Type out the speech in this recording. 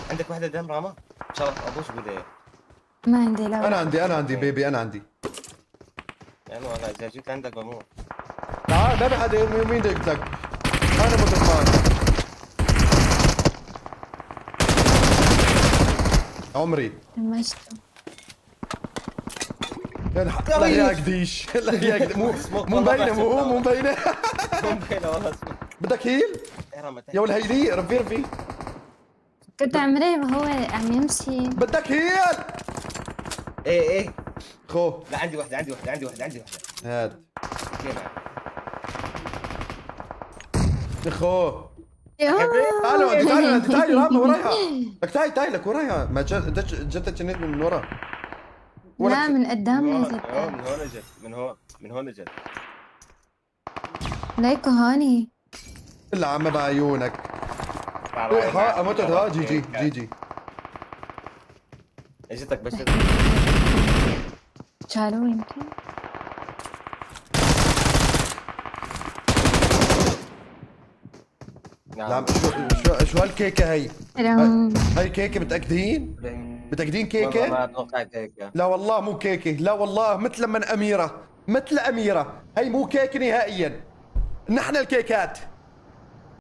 عندك واحدة دم راما؟ ان شاء الله ابوش قول ايه. ما عندي لا انا والله. عندي، انا عندي بيبي، انا عندي. يعني والله اذا جيت عندك بموت. تعال ما بحد مين ده قلت لك. انا مت معك عمري. المشط. يا لا يا ريش. قديش لا يا قديش، مو سموك مو والله مبينه، بحسب لا مو والله. مبينه. مو مبينة والله سموك. بدك هيل يا راما يا تحت. والهيلي، رفي رفي. كنت عمري وهو عم يمشي. بدك هيل. ايه. خو لا عندي واحدة عندي واحدة. هاد كيف معك؟ خو. تعالوا انت، تعالوا انت، تعالي راما ورايها. لك تعالي، تعالي لك ورايا، ما جت جنيت من ورا. لا ولك من من قدام هون نزلت. من هون جت من هون جت. ليكو هوني. الا عم بعيونك. بعرف هاي ها معك متت، ها جي جي هيك. جي جي. اجتك بس. شالوه يمكن. نعم. لا شو هالكيكه هي؟ سلام. هاي كيكه متاكدين؟ متاكدين والله ما كيكه؟ توقعت هيك. لا والله مو كيكه، لا والله مثل من اميره، مثل اميره، هي مو كيكه نهائيا. نحن الكيكات.